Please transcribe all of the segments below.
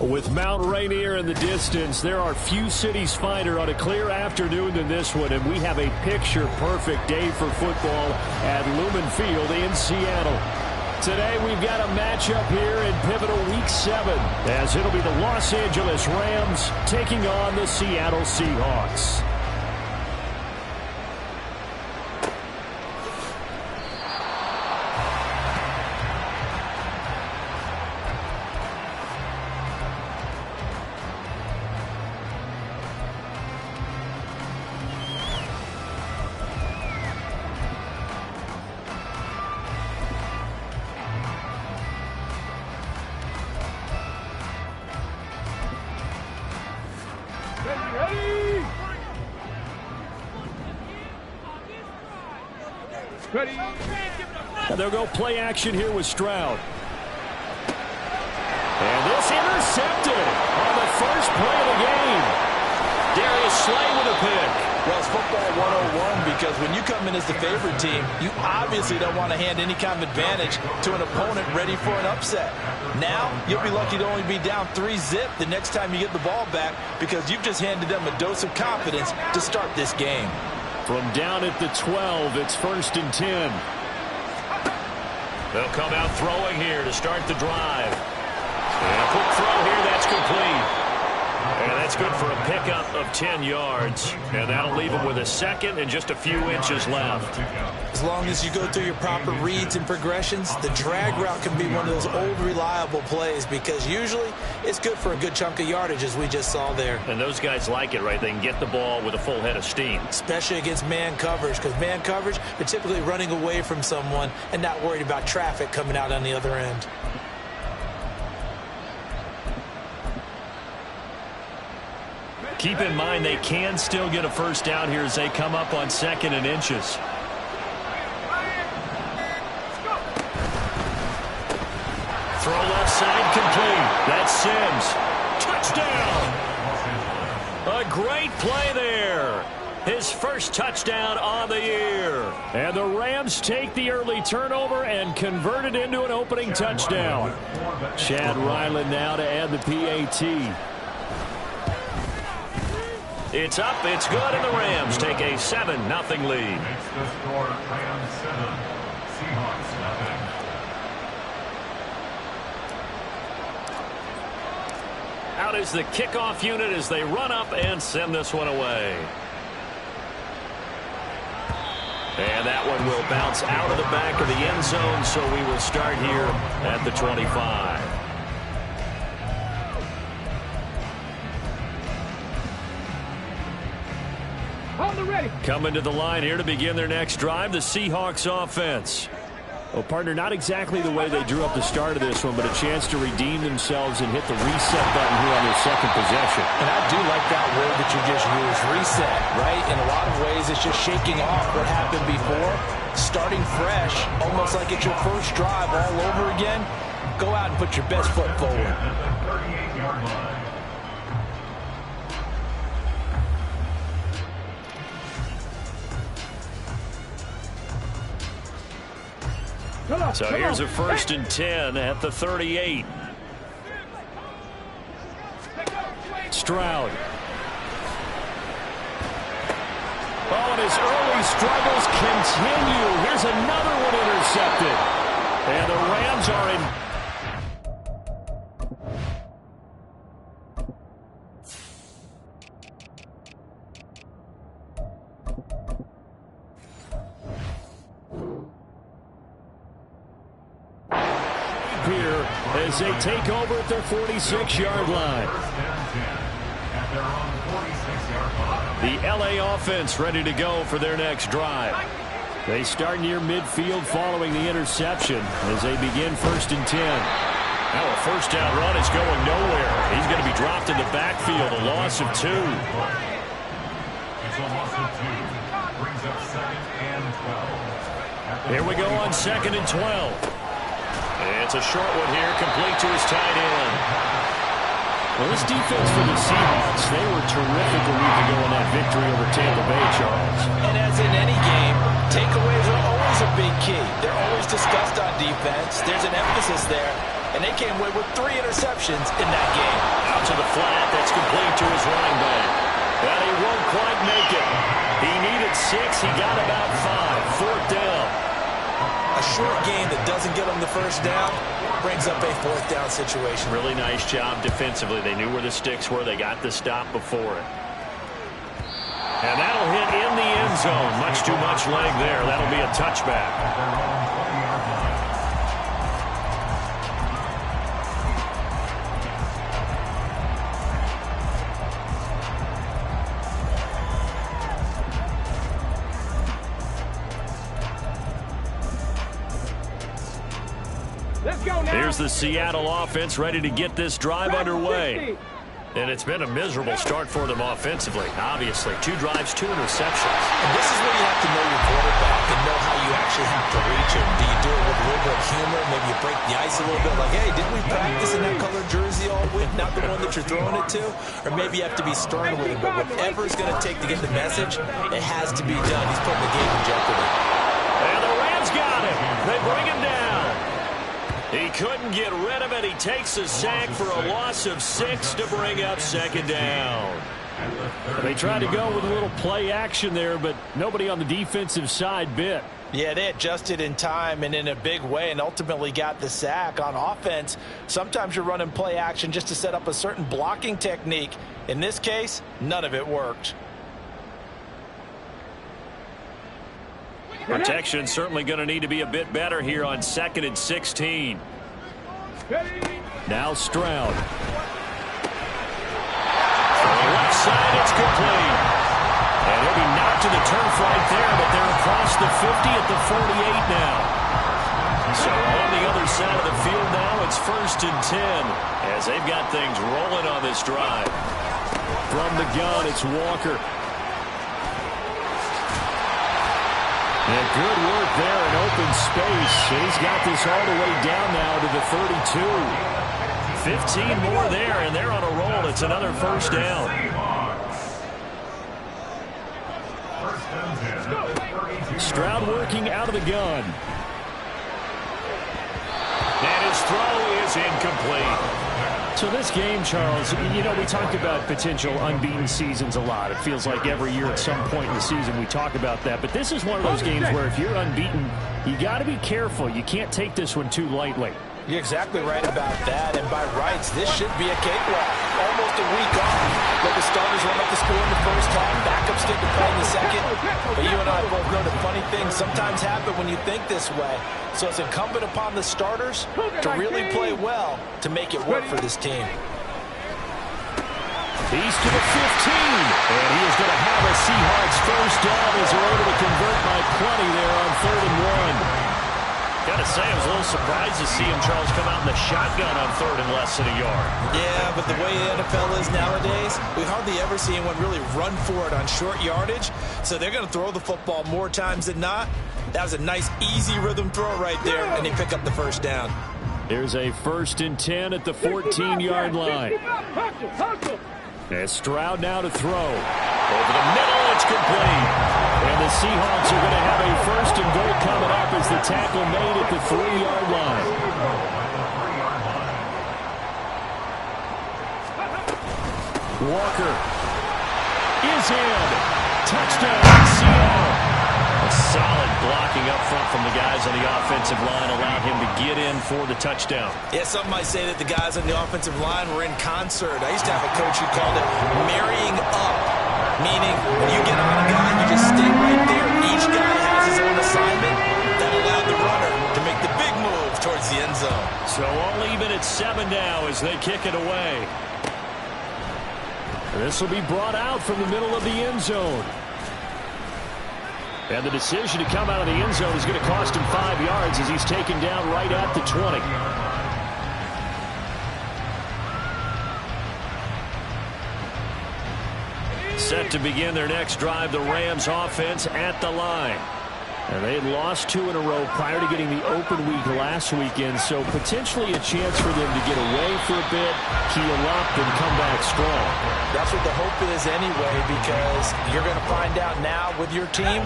With Mount Rainier in the distance, there are few cities finer on a clear afternoon than this one, and we have a picture-perfect day for football at Lumen Field in Seattle. Today we've got a matchup here in pivotal Week 7, as it'll be the Los Angeles Rams taking on the Seattle Seahawks. Ready. And they'll go play action here with Stroud. And this intercepted on the first play of the game. Darius Slay with a pick. Well, it's football 101 because when you come in as the favorite team, you obviously don't want to hand any kind of advantage to an opponent ready for an upset. Now, you'll be lucky to only be down 3-zip the next time you get the ball back because you've just handed them a dose of confidence to start this game. From down at the 12, it's 1st and 10. They'll come out throwing here to start the drive. And a quick throw here, that's complete. And that's good for a pickup of 10 yards. And that'll leave them with a second and just a few inches left. As long as you go through your proper reads and progressions, the drag route can be one of those old reliable plays because usually it's good for a good chunk of yardage as we just saw there. And those guys like it, right? They can get the ball with a full head of steam. Especially against man coverage because man coverage, they're typically running away from someone and not worried about traffic coming out on the other end. Keep in mind they can still get a first down here as they come up on 2nd and inches. Throw left side complete. That's Sims. Touchdown. A great play there. His first touchdown on the year. And the Rams take the early turnover and convert it into an opening touchdown. Chad Ryland now to add the PAT. It's up, it's good, and the Rams take a 7-0 lead. Makes the score Rams 7, Seahawks nothing. Out is the kickoff unit as they run up and send this one away. And that one will bounce out of the back of the end zone, so we will start here at the 25. Coming to the line here to begin their next drive, the Seahawks offense. Well, partner, not exactly the way they drew up the start of this one, but a chance to redeem themselves and hit the reset button here on their second possession. And I do like that word that you just used, reset, right? In a lot of ways, it's just shaking off what happened before, starting fresh, almost like it's your first drive all over again. Go out and put your best foot forward. 38-yard line. So here's a 1st and 10 at the 38. Stroud. Oh, and his early struggles continue. Here's another one intercepted. And the Rams are in. Here as they take over at their 46-yard line. The LA offense ready to go for their next drive. They start near midfield following the interception as they begin 1st and 10. Now a first down run is going nowhere. He's going to be dropped in the backfield, a loss of 2. It's a loss of 2. Brings up 2nd and 12. Here we go on 2nd and 12. It's a short one here, complete to his tight end. Well, this defense for the Seahawks, they were terrific a week ago in that victory over Tampa Bay, Charles. And as in any game, Takeaways are always a big key. They're always discussed on defense. There's an emphasis there. And they came away with 3 interceptions in that game. Out to the flat. That's complete to his running back. And he won't quite make it. He needed 6. He got about 5. 4th down. A short game that doesn't get him the first down brings up a 4th down situation. Really nice job defensively. They knew where the sticks were. They got the stop before it. And that'll hit in the end zone. Much too much leg there. That'll be a touchback. Here's the Seattle offense ready to get this drive underway. And it's been a miserable start for them offensively, obviously. 2 drives, 2 interceptions. And this is where you have to know your quarterback and know how you actually have to reach him. Do you do it with a little bit of humor? Maybe you break the ice a little bit like, hey, didn't we practice in that colored jersey all week? Not the one that you're throwing it to? Or maybe you have to be stern with him. But whatever it's going to take to get the message, it has to be done. He's putting the game in jeopardy. And the Rams got him. They bring him down. He couldn't get rid of it. He takes a sack for a loss of 6 to bring up 2nd down. They tried to go with a little play action there, but nobody on the defensive side bit. Yeah, they adjusted in time and in a big way and ultimately got the sack. On offense, sometimes you're running play action just to set up a certain blocking technique. In this case, none of it worked. Protection certainly going to need to be a bit better here on 2nd and 16. Now Stroud. From the left side, it's complete. And he'll be knocked to the turf right there, but they're across the 50 at the 48 now. So on the other side of the field now, it's 1st and 10 as they've got things rolling on this drive. From the gun, it's Walker. And good work there in open space. He's got this all the way down now to the 32. 15 more there, and they're on a roll. It's another 1st down. Stroud working out of the gun. And his throw is incomplete. So this game, Charles, you know, we talk about potential unbeaten seasons a lot. It feels like every year at some point in the season we talk about that. But this is one of those games where if you're unbeaten, you got to be careful. You can't take this one too lightly. You're exactly right about that. And by rights, this should be a cakewalk. Almost a week off. Let the starters run up the score in the first half. Backups get to play in the second. But you and I both know that funny things sometimes happen when you think this way. So it's incumbent upon the starters to really play well to make it work for this team. He's to the 15. And he is going to have a Seahawks first down as they're able to convert by plenty there on 3rd and 1. Gotta say, I was a little surprised to see him, Charles, come out in the shotgun on 3rd and less than a yard. Yeah, but the way the NFL is nowadays, we hardly ever see anyone really run for it on short yardage. So they're going to throw the football more times than not. That was a nice, easy rhythm throw right there, and they pick up the 1st down. There's a 1st and 10 at the 14-yard line. As Stroud now to throw. Over the middle, it's complete. And the Seahawks are going to have a 1st and goal coming up as the tackle made at the 3-yard line. Walker is in. Touchdown, Seattle. A solid blocking up front from the guys on the offensive line allowed him to get in for the touchdown. Yeah, some might say that the guys on the offensive line were in concert. I used to have a coach who called it marrying up, meaning when you get on a guy, you just stay right there. Each guy has his own assignment. That allowed the runner to make the big move towards the end zone. So all even at 7 now as they kick it away. This will be brought out from the middle of the end zone. And the decision to come out of the end zone is going to cost him 5 yards as he's taken down right at the 20. Set to begin their next drive, the Rams offense at the line. And they had lost 2 in a row prior to getting the open week last weekend, so potentially a chance for them to get away for a bit, heal up, and come back strong. That's what the hope is anyway, because you're going to find out now with your team,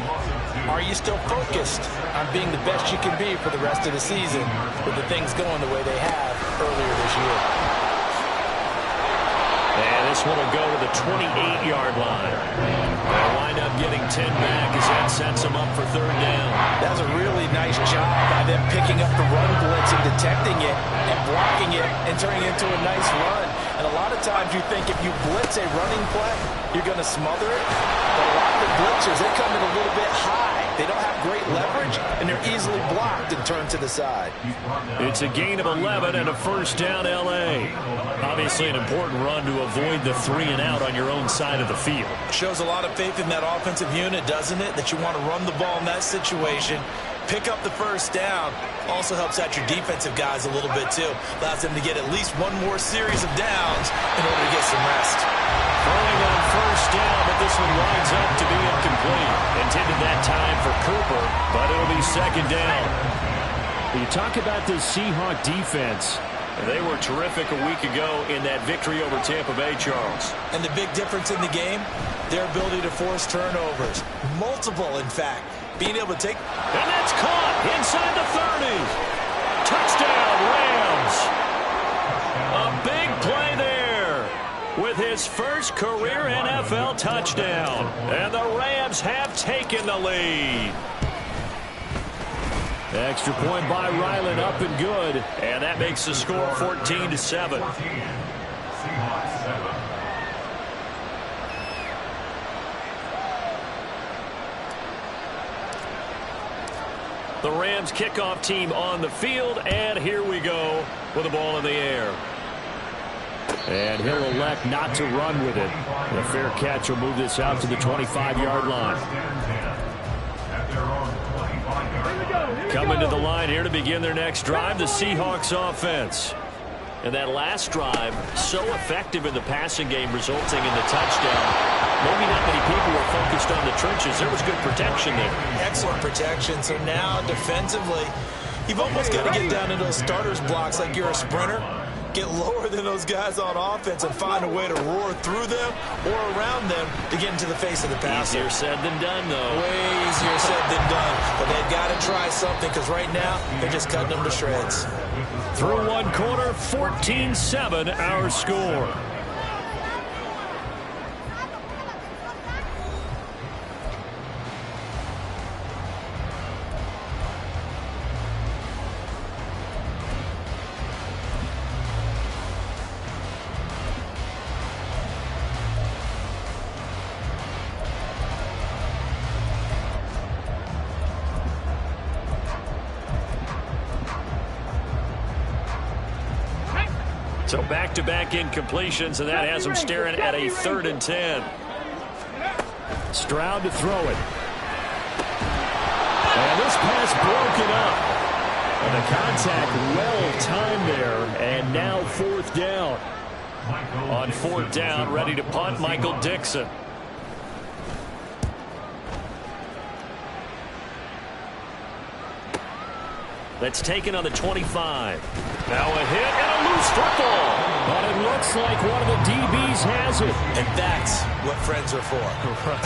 are you still focused on being the best you can be for the rest of the season with the things going the way they have earlier this year? And this one will go to the 28-yard line. They'll wind up getting 10 back as that sets them up for 3rd down. That was a really nice job by them picking up the run blitz and detecting it and blocking it and turning it into a nice run. And a lot of times you think if you blitz a running play, you're going to smother it. But a lot of the blitzers, they come in a little bit high. They don't have great leverage, and they're easily blocked and turned to the side. It's a gain of 11 and a 1st down, L.A. Obviously an important run to avoid the 3-and-out on your own side of the field. Shows a lot of faith in that offensive unit, doesn't it? That you want to run the ball in that situation. Pick up the 1st down. Also helps out your defensive guys a little bit, too. Allows them to get at least one more series of downs in order to get some rest. Throwing on 1st down, but this one winds up to be incomplete. Intended that time for Cooper, but it'll be 2nd down. You talk about this Seahawk defense. They were terrific a week ago in that victory over Tampa Bay, Charles. And the big difference in the game, their ability to force turnovers. Multiple, in fact. Being able to take... And that's caught inside the 30. Touchdown, Rams. A big play there with his first career NFL touchdown. And the Rams have taken the lead. Extra point by Ryland, up and good. And that makes the score 14-7. Seahawks 7. The Rams kickoff team on the field, and here we go with the ball in the air. And he'll elect not to run with it. A fair catch will move this out to the 25-yard line. Coming to the line here to begin their next drive, the Seahawks offense. And that last drive, so effective in the passing game, resulting in the touchdown. Maybe not many people were focused on the trenches. There was good protection there. Excellent protection. So now, defensively, you've almost got to get down into those starters blocks like you're a sprinter. Get lower than those guys on offense and find a way to roar through them or around them to get into the face of the passer. Easier said than done, though. Way easier said than done. But they've got to try something because right now, they're just cutting them to shreds. Through one quarter, 14-7 our score. So back-to-back incompletions, and that has them staring at a 3rd and 10. Stroud to throw it. And this pass broken up. And the contact well-timed there, and now 4th down. On 4th down, ready to punt, Michael Dixon. That's taken on the 25. Now a hit and a loose football. But it looks like one of the DBs has it. And that's what friends are for. Right.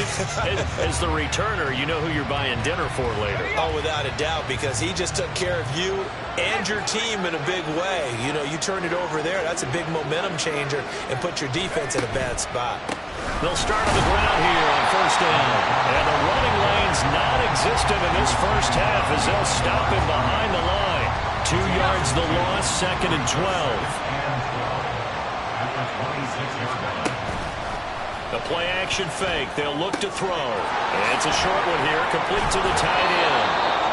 As the returner, you know who you're buying dinner for later. Oh, without a doubt, because he just took care of you and your team in a big way. You know, you turn it over there, that's a big momentum changer and put your defense in a bad spot. They'll start on the ground here on 1st down. And the running lane's non-existent in this first half as they'll stop him behind the line. 2 yards the loss, 2nd and 12. The play-action fake. They'll look to throw. And it's a short one here, complete to the tight end.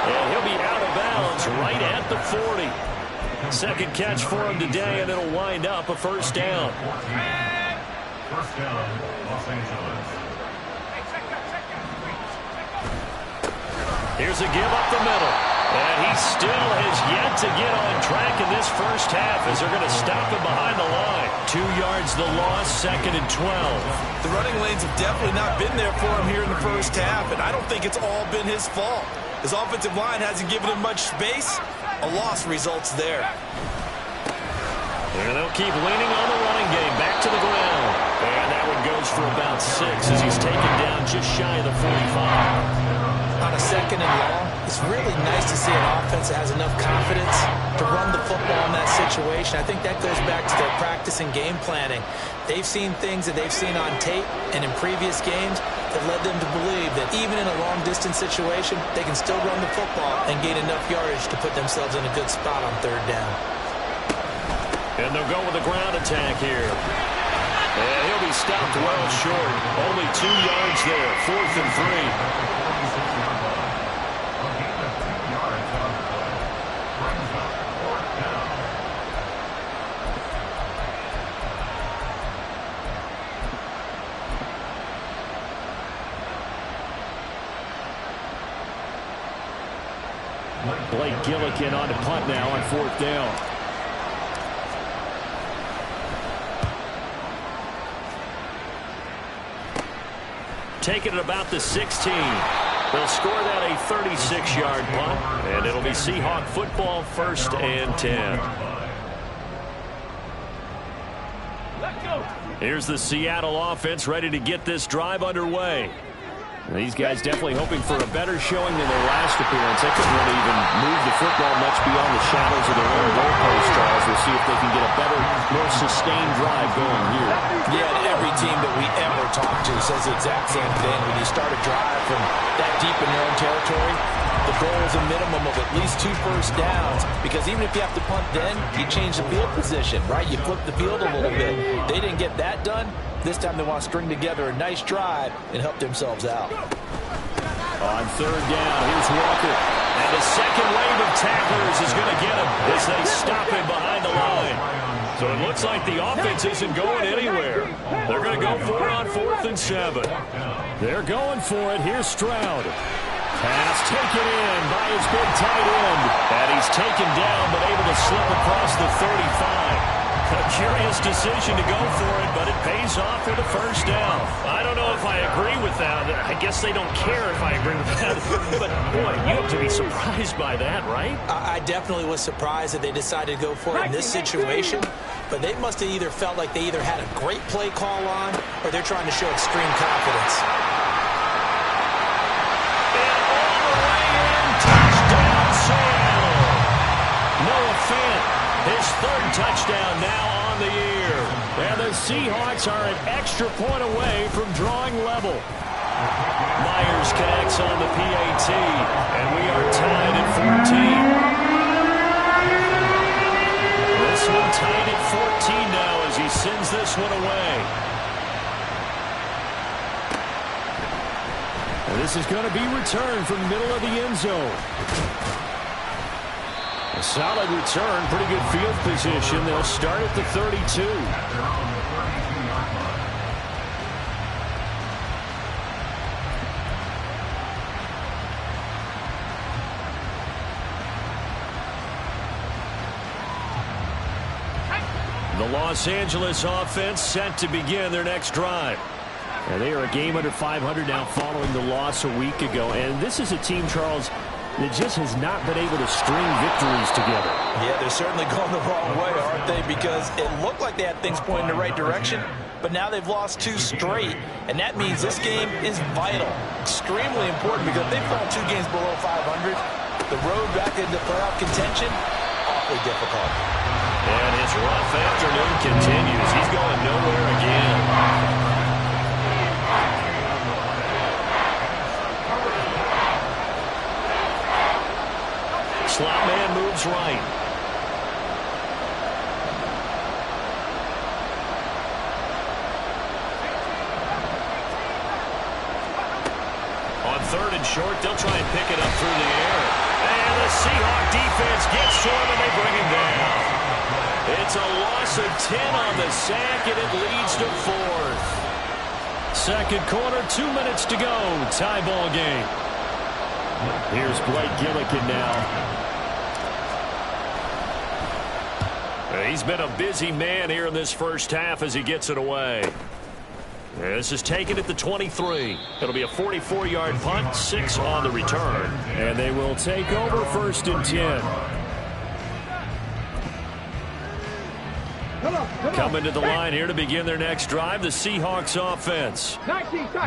And he'll be out of bounds right at the 40. 2nd catch for him today, and it'll wind up a 1st down. 1st down, Los Angeles. Here's a give up the middle. And he still has yet to get on track in this first half as they're going to stop him behind the line. 2 yards the loss, 2nd and 12. The running lanes have definitely not been there for him here in the first half, and I don't think it's all been his fault. His offensive line hasn't given him much space. A loss results there. And they'll keep leaning on the running game. Back to the ground. And that one goes for about 6 as he's taken down just shy of the 45. On a 2nd and long, it's really nice to see an offense that has enough confidence to run the football in that situation. I think that goes back to their practice and game planning. They've seen things that they've seen on tape and in previous games that led them to believe that even in a long-distance situation, they can still run the football and gain enough yardage to put themselves in a good spot on 3rd down. And they'll go with a ground attack here. And he'll be stopped well short. Only 2 yards there. 4th and 3. Blake Gillikin on to punt now on 4th down. Taking it about the 16. They'll score that a 36-yard punt, and it'll be Seahawk football 1st and 10. Here's the Seattle offense ready to get this drive underway. These guys definitely hoping for a better showing than their last appearance. They couldn't really even move the football much beyond the shadows of their own goalpost, Charles. We'll see if they can get a better, more sustained drive going here. Yeah, and every team that we ever talk to says the exact same thing. When you start a drive from that deep in your own territory, the goal is a minimum of at least 2 first downs, because even if you have to punt then, you change the field position, right? You flip the field a little bit. They didn't get that done. This time they want to string together a nice drive and help themselves out. On 3rd down, here's Walker. And the second wave of tacklers is going to get him as they stop him behind the line. So it looks like the offense isn't going anywhere. They're going to go for it on 4th and 7. They're going for it. Here's Stroud. Pass taken in by his big tight end. And he's taken down but able to slip across the 35. A curious decision to go for it, but it pays off for the 1st down. I don't know if I agree with that. I guess they don't care if I agree with that. But, boy, you have to be surprised by that, right? I definitely was surprised that they decided to go for it in this situation. But they must have either felt like they either had a great play call on or they're trying to show extreme confidence. And all the way in, touchdown Seattle. Noah Fant. His 3rd touchdown now on the year. And the Seahawks are an extra point away from drawing level. Myers connects on the PAT. And we are tied at 14. This one tied at 14 now as he sends this one away. And this is going to be returned from the middle of the end zone. A solid return, pretty good field position. They'll start at the 32. The Los Angeles offense set to begin their next drive. And they are a game under 500 now following the loss a week ago. And this is a team, Charles, that just has not been able to string victories together. Yeah, they're certainly going the wrong way, aren't they? Because it looked like they had things pointing in the right direction, but now they've lost 2 straight, and that means this game is vital, extremely important, because if they fall 2 games below 500, the road back into playoff contention, awfully difficult. And his rough afternoon continues. He's going nowhere again. Slot man moves right. On 3rd and short, they'll try and pick it up through the air. And the Seahawk defense gets to him, and they bring him down. It's a loss of 10 on the sack, and it leads to 4th. 2nd quarter, 2 minutes to go. Tie ball game. Here's Blake Gillikin now. He's been a busy man here in this 1st half as he gets it away. This is taken at the 23. It'll be a 44-yard punt, 6 on the return. And they will take over 1st and 10. Coming to the line here to begin their next drive, the Seahawks offense.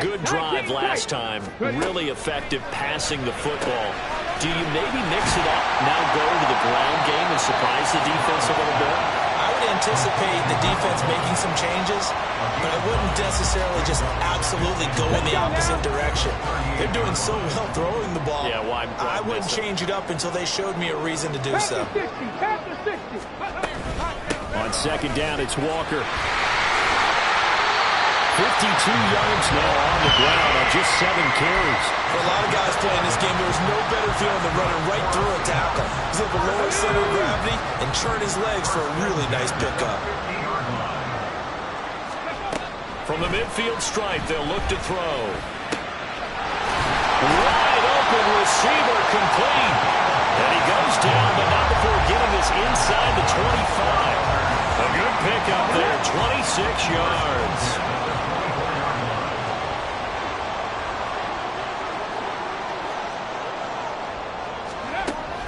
Good drive last time. Really effective passing the football. Do you maybe mix it up, now go to the ground game and surprise the defense a little bit? I would anticipate the defense making some changes, but I wouldn't necessarily just absolutely go in the opposite direction. They're doing so well throwing the ball. Yeah, why I wouldn't change it up until they showed me a reason to do so. On 2nd down, it's Walker. 52 yards now on the ground on just 7 carries. For a lot of guys playing this game, there was no better feeling than running right through a tackle. He's able to lower his center of gravity and turn his legs for a really nice pickup. From the midfield stripe, they'll look to throw. Wide open receiver, complete. And he goes down, but not before getting this inside the 25. A good pickup there, 26 yards.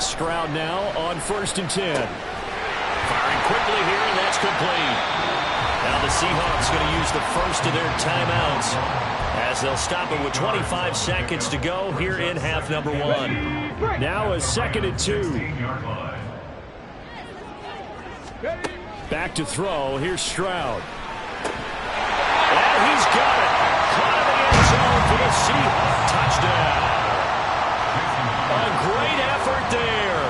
Stroud now on 1st and 10. Firing quickly here, and that's complete. Now the Seahawks going to use the first of their timeouts as they'll stop it with 25 seconds to go here in half number 1. Now a 2nd and 2. Back to throw. Here's Stroud. And he's got it. Caught in the end zone for the Seahawks touchdown. A great effort there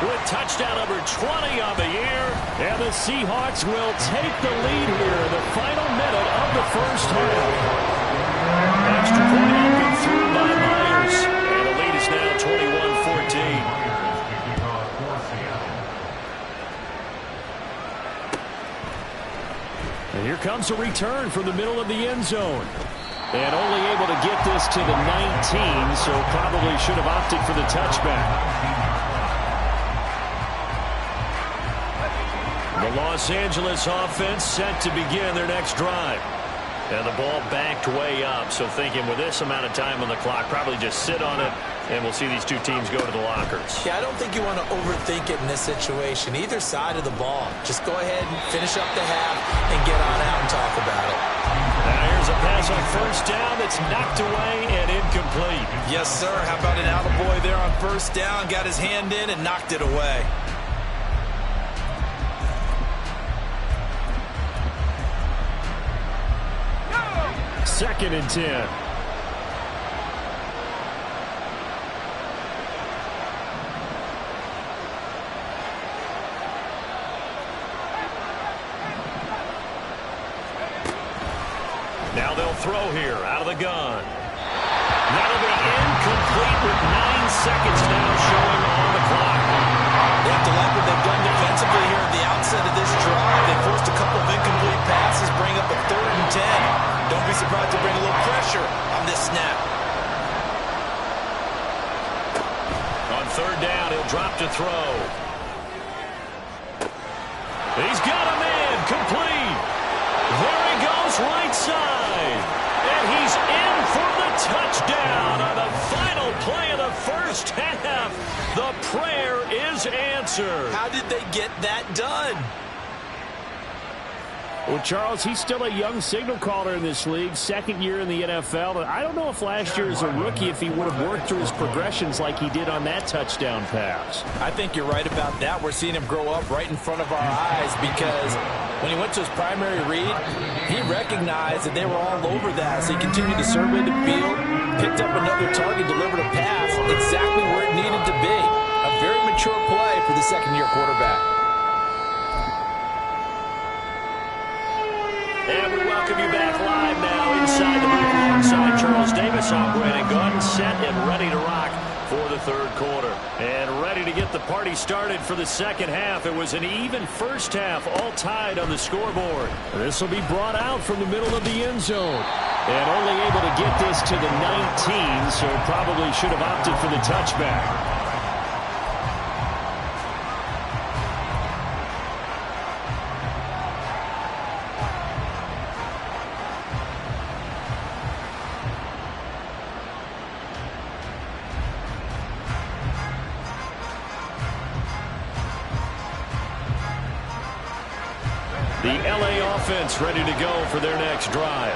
with touchdown number 20 on the year. And the Seahawks will take the lead here in the final minute of the 1st half. Extra point up and through by Myers. And the lead is now 21-14. And here comes a return from the middle of the end zone. And only able to get this to the 19, so probably should have opted for the touchback. The Los Angeles offense set to begin their next drive. And the ball backed way up, so thinking with this amount of time on the clock, probably just sit on it, and we'll see these two teams go to the lockers. Yeah, I don't think you want to overthink it in this situation. Either side of the ball. Just go ahead and finish up the half and get on out and talk about it. Now here's a pass on 1st down that's knocked away and incomplete. Yes, sir. How about an attaboy there on 1st down? Got his hand in and knocked it away. Second and 10. Now they'll throw here out of the gun. That'll be incomplete with 9 seconds now showing on the clock. They have to like what they've done defensively here at the outset of this drive. They forced a couple of incomplete passes, bring up a 3rd and 10. Don't be surprised to bring a little pressure on this snap. On 3rd down, he'll drop to throw. He's got a man, complete. There he goes, right side. And he's in for the touchdown on the final play of the 1st half. The prayer is answered. How did they get that done? Well, Charles, he's still a young signal caller in this league, 2nd year in the NFL. I don't know if last year as a rookie, if he would have worked through his progressions like he did on that touchdown pass. I think you're right about that. We're seeing him grow up right in front of our eyes because when he went to his primary read, he recognized that they were all over that. So he continued to survey the field, picked up another target, delivered a pass exactly where it needed to be. A very mature play for the 2nd-year quarterback. And we welcome you back live now inside the booth alongside Charles Davis. I'm Brandon Gaudin, set and ready to rock for the 3rd quarter. And ready to get the party started for the 2nd half. It was an even 1st half, all tied on the scoreboard. This will be brought out from the middle of the end zone. And only able to get this to the 19, so probably should have opted for the touchback. The LA offense ready to go for their next drive.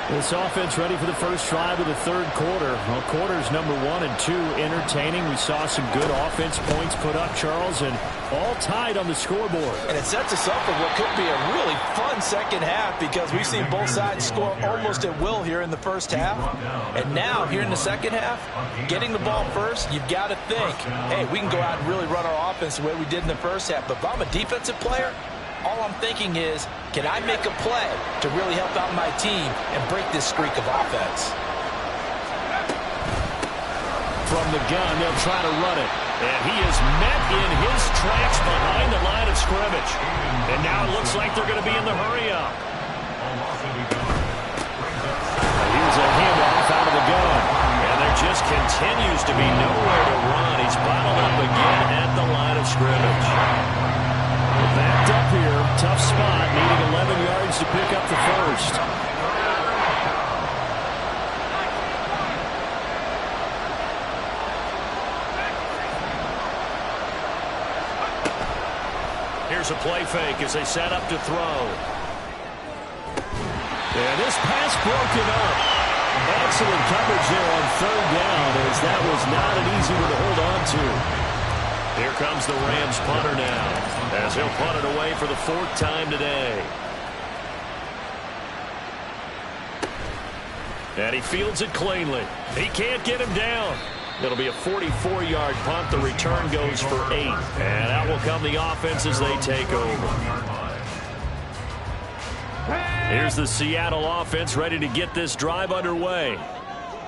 This offense ready for the first drive of the third quarter. Well, quarters number 1 and 2 entertaining. We saw some good offense points put up, Charles, and all tied on the scoreboard. And it sets us up for what could be a really fun second half because we've seen both sides score almost at will here in the first half. And now, here in the second half, getting the ball first, you've got to think, hey, we can go out and really run our offense the way we did in the first half. But if I'm a defensive player, all I'm thinking is, can I make a play to really help out my team and break this streak of offense? From the gun, they'll try to run it. And he is met in his tracks behind the line of scrimmage. And now it looks like they're going to be in the hurry-up. Here's a handoff out of the gun. And there just continues to be nowhere to run. He's bottled up again at the line of scrimmage. Backed up here, tough spot, needing 11 yards to pick up the first. Here's a play fake as they set up to throw. And this pass broken up. Excellent coverage there on third down, as that was not an easy one to hold on to. Here comes the Rams punter now, as he'll punt it away for the 4th time today. And he fields it cleanly. He can't get him down. It'll be a 44-yard punt. The return goes for 8. And out will come the offense as they take over. Here's the Seattle offense ready to get this drive underway.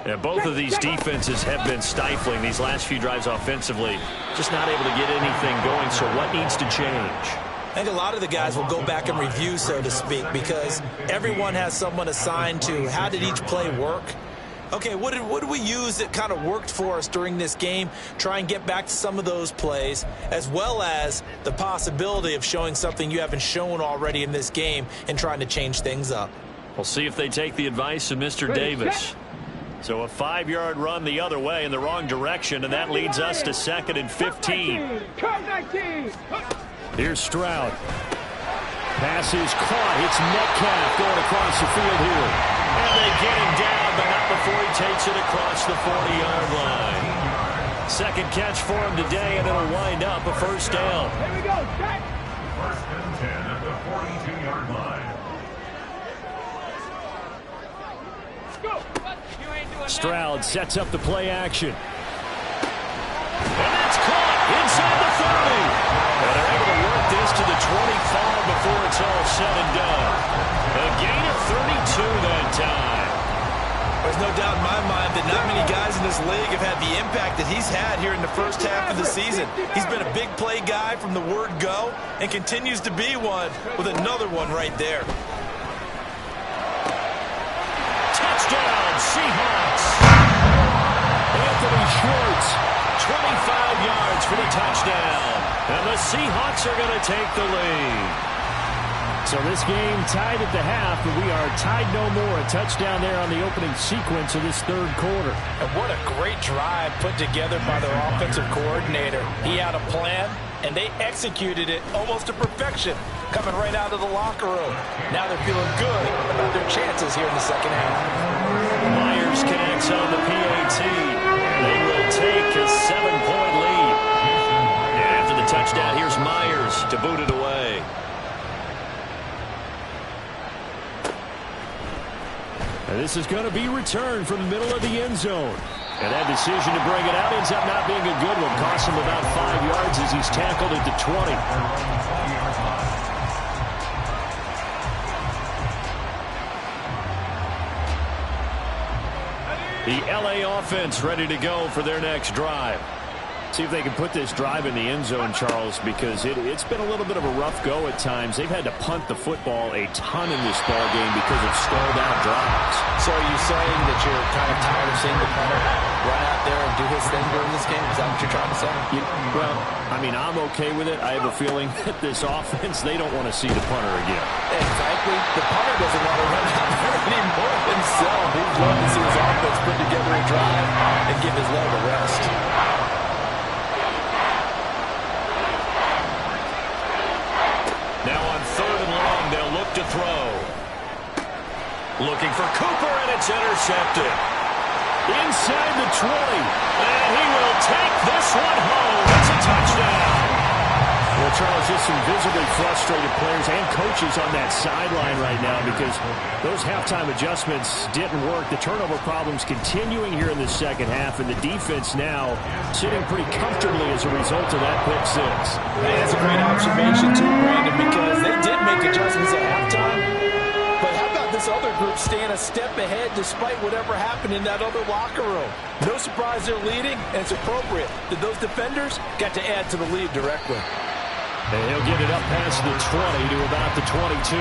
And both of these defenses have been stifling these last few drives offensively. Just not able to get anything going, so what needs to change? I think a lot of the guys will go back and review, so to speak, because everyone has someone assigned to how did each play work. Okay, what did we use that kind of worked for us during this game? Try and get back to some of those plays, as well as the possibility of showing something you haven't shown already in this game and trying to change things up. We'll see if they take the advice of Mr. Davis. So a 5-yard run the other way in the wrong direction, and that leads us to 2nd and 15. Here's Stroud. Pass is caught. It's Metcalf going across the field here. And they get him down, but not before he takes it across the 40-yard line. Second catch for him today, and it'll wind up a first down. Here we go, check. 1st and 10 at the 42-yard line. Stroud sets up the play action. And that's caught inside the 30. And they're able to work this to the 25 before it's all said and done. A gain of 32 that time. There's no doubt in my mind that not many guys in this league have had the impact that he's had here in the first half of the season. He's been a big play guy from the word go and continues to be one with another one right there. Touchdown, Seahawks. Anthony Schwartz. 25 yards for the touchdown. And the Seahawks are going to take the lead. So this game tied at the half, but we are tied no more. A touchdown there on the opening sequence of this third quarter. And what a great drive put together by their offensive coordinator. He had a plan, and they executed it almost to perfection, coming right out of the locker room. Now they're feeling good about their chances here in the second half. Myers connects on the PAT. They will take a 7-point lead. And after the touchdown, here's Myers to boot it away. And this is going to be returned from the middle of the end zone. And that decision to bring it out ends up not being a good one. Costs him about 5 yards as he's tackled at the 20. The LA offense ready to go for their next drive. See if they can put this drive in the end zone, Charles, because it's been a little bit of a rough go at times. They've had to punt the football a ton in this ball game because of stalled out drives. So are you saying that you're kind of tired of seeing the punter run out there and do his thing during this game? Is that what you're trying to say? Well, I mean, I'm okay with it. I have a feeling that this offense, they don't want to see the punter again. And frankly, the punter doesn't want to run out there anymore himself. He'd love to see his offense put together a drive and give his leg a rest. Now on 3rd and long, to throw. Looking for Cooper, and it's intercepted. Inside the 20, and he will take this one home. It's a touchdown. Well, Charles, just some visibly frustrated players and coaches on that sideline right now because those halftime adjustments didn't work. The turnover problems continuing here in the second half, and the defense now sitting pretty comfortably as a result of that pick six. Hey, that's a great observation, too, Brandon, because they did make adjustments at halftime. But how about this other group staying a step ahead despite whatever happened in that other locker room? No surprise they're leading, and it's appropriate that those defenders got to add to the lead directly. And he'll get it up past the 20 to about the 22.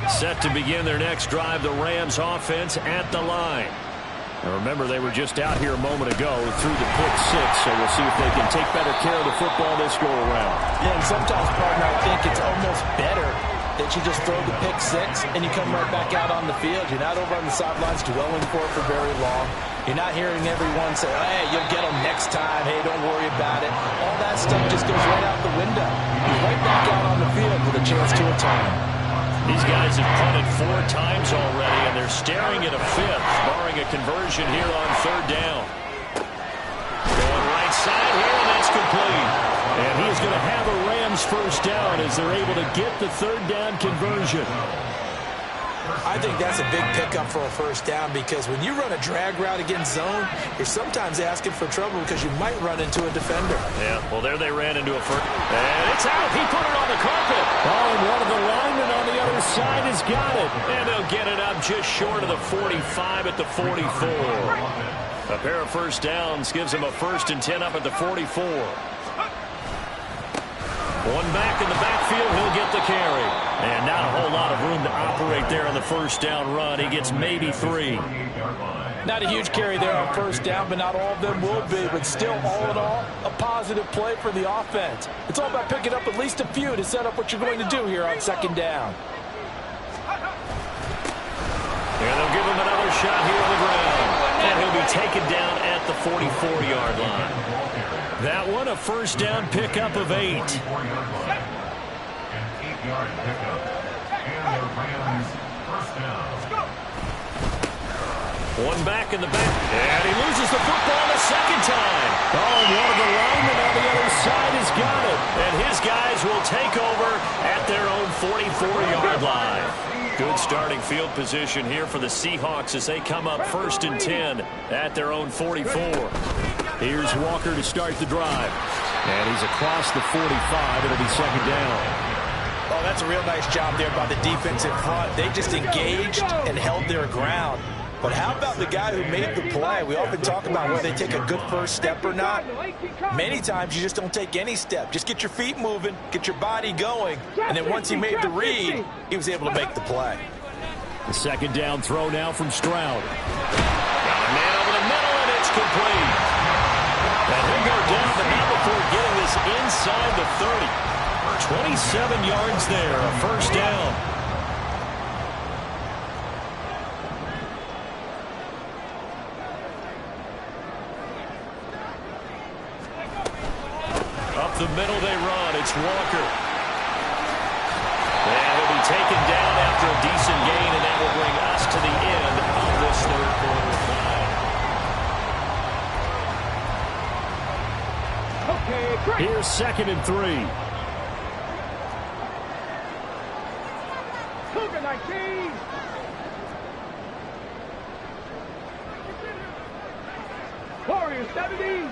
Set to begin their next drive, the Rams offense at the line. Now remember, they were just out here a moment ago through the pick six, so we'll see if they can take better care of the football this go-around. Yeah, and sometimes, partner, I think it's almost better that you just throw the pick six and you come right back out on the field. You're not over on the sidelines dwelling for it for very long. You're not hearing everyone say, hey, you'll get them next time. Hey, don't worry about it. All that stuff just goes right out the window. You're right back out on the field with a chance to return. These guys have punted 4 times already, and they're staring at a fifth, barring a conversion here on third down. Going right side here, and that's complete. And he is going to have a Rams first down as they're able to get the third down conversion. I think that's a big pickup for a first down because when you run a drag route against zone, you're sometimes asking for trouble because you might run into a defender. Yeah, well, there they ran into a first. And it's out. He put it on the carpet. Oh, and one of the linemen on the other side has got it. And they'll get it up just short of the 45 at the 44. A pair of first downs gives them a 1st and 10 up at the 44. One back in the backfield, he'll get the carry. And not a whole lot of room to operate there on the first down run. He gets maybe 3. Not a huge carry there on first down, but not all of them will be. But still, all in all, a positive play for the offense. It's all about picking up at least a few to set up what you're going to do here on second down. And they'll give him another shot here on the ground. And he'll be taken down at the 44-yard line. That one, a first down pickup of 8. An 8-yard pickup. And the Rams first down. One back in the back. And he loses the football the second time. Oh, and one of the linemen on the other side has got it. And his guys will take over at their own 44-yard line. Good starting field position here for the Seahawks as they come up 1st and 10 at their own 44. Here's Walker to start the drive. And he's across the 45. It'll be second down. Oh, that's a real nice job there by the defensive front. They just engaged and held their ground. But how about the guy who made the play? We often talk about whether they take a good first step or not. Many times you just don't take any step. Just get your feet moving, get your body going, and then once he made the read, he was able to make the play. The second down throw now from Stroud. Got a man over the middle, and it's complete. And he'll go down, but not before getting this inside the 30. 27 yards there, a first down. Up the middle they run. It's Walker. And he'll be taken down after a decent gain, and that will bring us to the end of this third quarter. Here's 2nd and 3. Cougar 19. Warriors 70.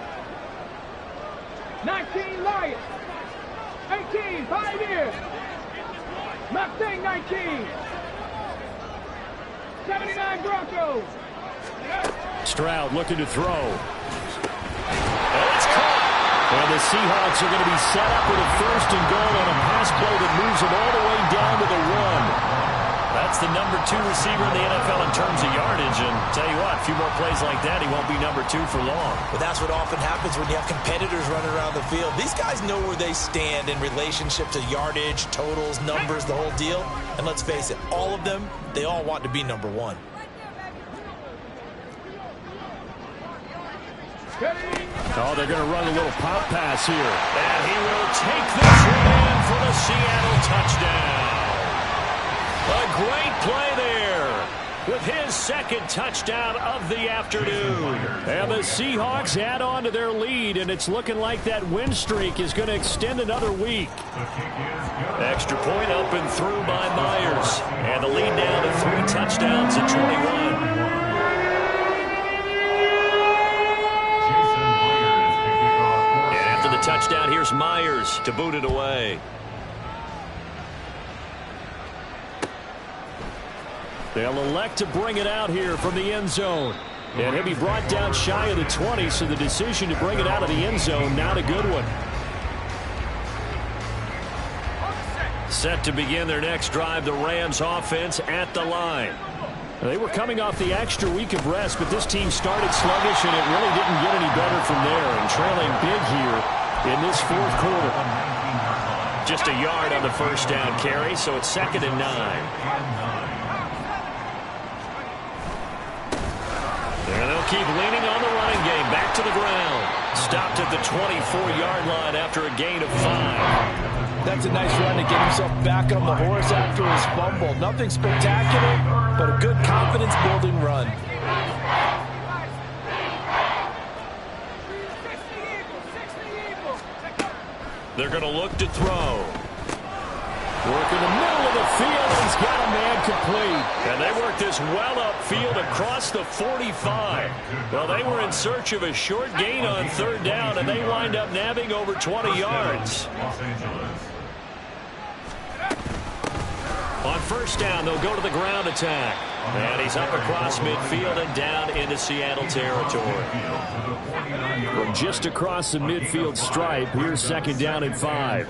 19 Lions. 18 Pioneers. Mustang 19. 79 Broncos. Stroud looking to throw. And it's caught. And the Seahawks are going to be set up with a 1st and goal on a pass play that moves them all the way down to the 1. That's the number 2 receiver in the NFL in terms of yardage. And tell you what, a few more plays like that, he won't be number 2 for long. But that's what often happens when you have competitors running around the field. These guys know where they stand in relationship to yardage, totals, numbers, the whole deal. And let's face it, all of them, they all want to be number 1. Ready? Oh, they're going to run a little pop pass here. And he will take this one in for the Seattle touchdown. A great play there with his second touchdown of the afternoon. And the Seahawks add on to their lead, and it's looking like that win streak is going to extend another week. Extra point up and through by Myers. And the lead down to 3 touchdowns at 21. Touchdown, here's Myers to boot it away. They'll elect to bring it out here from the end zone. And he'll be brought down shy of the 20, so the decision to bring it out of the end zone, not a good one. Set to begin their next drive, the Rams offense at the line. They were coming off the extra week of rest, but this team started sluggish, and it really didn't get any better from there. And trailing big here in this fourth quarter. Just a yard on the first down carry, so it's 2nd and 9. And they'll keep leaning on the running game. Back to the ground. Stopped at the 24-yard line after a gain of 5. That's a nice run to get himself back on the horse after his fumble. Nothing spectacular, but a good confidence-building run. They're going to look to throw. Work in the middle of the field. He's got a man complete. And they work this well upfield across the 45. Well, they were in search of a short gain on 3rd down, and they wind up nabbing over 20 yards. On 1st down, they'll go to the ground attack. And he's up across midfield and down into Seattle territory. From just across the midfield stripe, here's 2nd down and 5.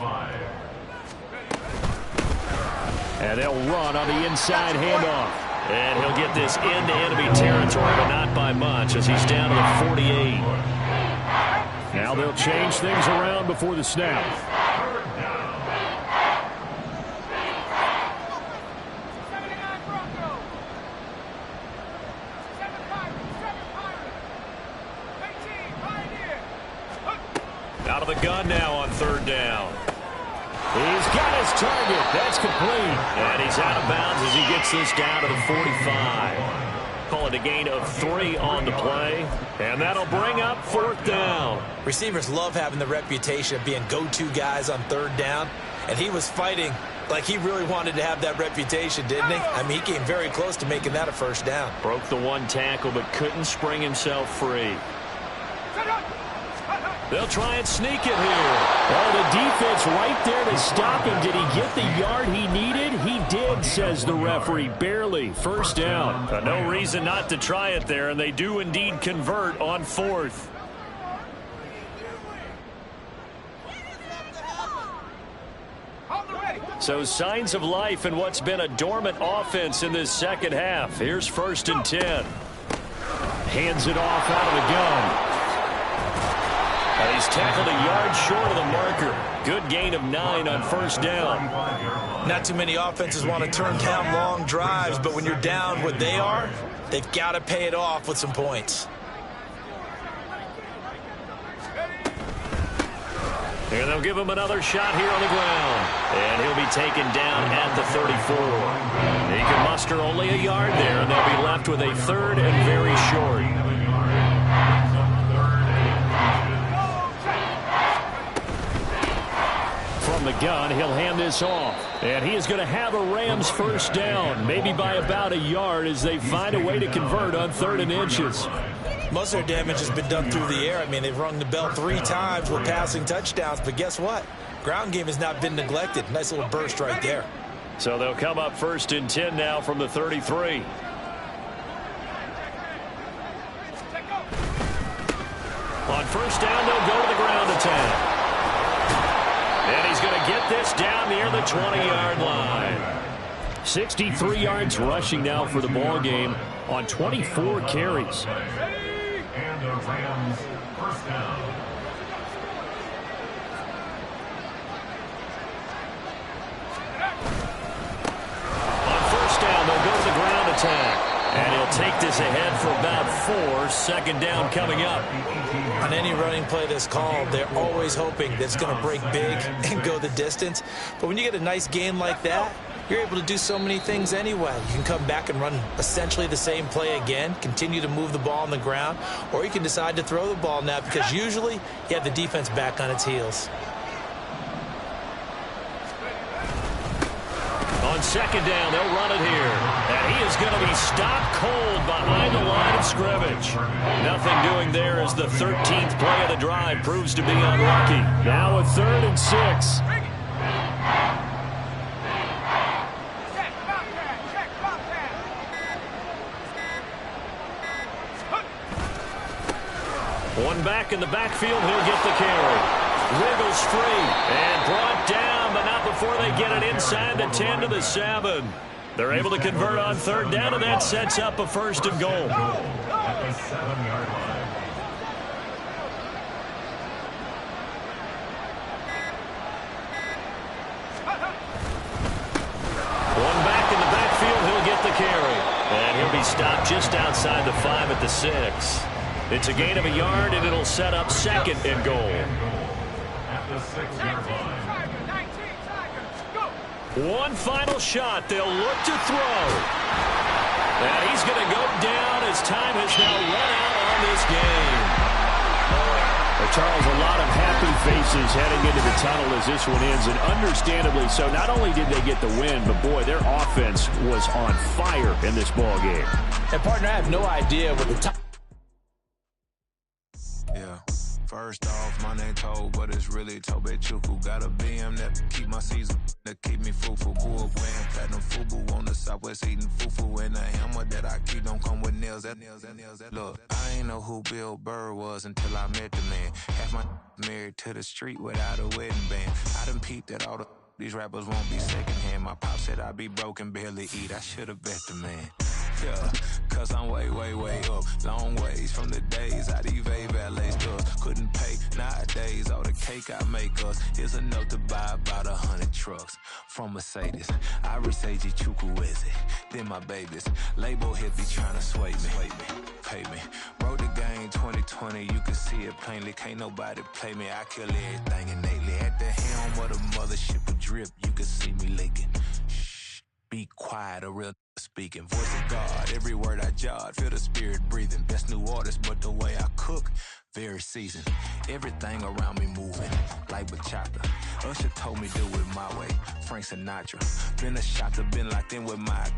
And they'll run on the inside handoff. And he'll get this into enemy territory, but not by much, as he's down to the 48. Now they'll change things around before the snap. Out of the gun now on 3rd down. He's got his target. That's complete. And he's out of bounds as he gets this down to the 45. Call it a gain of 3 on the play. And that'll bring up 4th down. Receivers love having the reputation of being go-to guys on 3rd down. And he was fighting like he really wanted to have that reputation, didn't he? I mean, he came very close to making that a 1st down. Broke the 1 tackle, but couldn't spring himself free. They'll try and sneak it here. Oh, the defense right there to stop him. Did he get the yard he needed? He did, says the referee. Barely. 1st down. No reason not to try it there, and they do indeed convert on 4th. So signs of life in what's been a dormant offense in this 2nd half. Here's 1st and 10. Hands it off out of the gun. And he's tackled a yard short of the marker. Good gain of 9 on 1st down. Not too many offenses want to turn down long drives, but when you're down what they are, they've got to pay it off with some points. And they'll give him another shot here on the ground. And he'll be taken down at the 34. He can muster only a yard there, and they'll be left with a 3rd and very short. From the gun, he'll hand this off. And he is going to have a Rams 1st down, maybe by about a yard as they find a way to convert on 3rd and inches. Most of their damage has been done through the air. I mean, they've rung the bell 3 times with passing touchdowns, but guess what? Ground game has not been neglected. Nice little burst right there. So they'll come up 1st and 10 now from the 33. On 1st down, they'll go to the ground attack. And he's going to get this down near the 20-yard line. 63 yards rushing now for the ball game on 24 carries. And the Rams 1st down. On 1st down, they'll go to the ground attack. And he'll take this ahead for about 4, second down coming up. On any running play that's called, they're always hoping that it's going to break big and go the distance. But when you get a nice game like that, you're able to do so many things anyway. You can come back and run essentially the same play again, continue to move the ball on the ground, or you can decide to throw the ball now because usually you have the defense back on its heels. On second down, they'll run it here. And he is going to be stopped cold behind the line of scrimmage. Nothing doing there as the 13th play of the drive proves to be unlucky. Now a 3rd and 6. One back in the backfield, he'll get the carry. Wiggles free and brought down, but not before they get it inside the 10 to the 7. They're able to convert on 3rd down, and that sets up a 1st and goal. At the 7-yard line. One back in the backfield, he'll get the carry. And he'll be stopped just outside the 5 at the 6. It's a gain of a yard, and it'll set up 2nd and goal. At the 6-yard line. One final shot. They'll look to throw. And he's going to go down as time has now run out on this game. Well, Charles, a lot of happy faces heading into the tunnel as this one ends, and understandably so. Not only did they get the win, but, boy, their offense was on fire in this ball game. And, partner, I have no idea what the top. Yeah. First off, my name Toad, but it's really Tobe Chuku. Got a BM that keep my season, that keep me fruitful. Grew up wearing platinum FUBU on the Southwest eating fufu. And the hammer that I keep don't come with nails. Look, I ain't know who Bill Burr was until I met the man. Half my married to the street without a wedding band. I done peeped at all these rappers won't be secondhand. My pop said I'd be broke and barely eat. I should've bet the man. Yeah, cause I'm way, way, way up. Long ways from the days I eBay valet stuff. Couldn't pay nowadays. All the cake I make us is enough to buy about 100 trucks. From Mercedes, Iris AG Chukwueze. Then my babies. Label hit be trying to sway me. Pay me. Wrote the game 2020. You can see it plainly. Can't nobody play me. I kill everything innately. At the helm of the mothership with drip. You can see me leaking. Shh. Be quiet, a real speaking. Voice of God, every word I jot. Feel the spirit breathing. Best new artist, but the way I cook, very seasoned. Everything around me moving, like bachata. Usher told me do it my way. Frank Sinatra. Been a shot to been locked in with my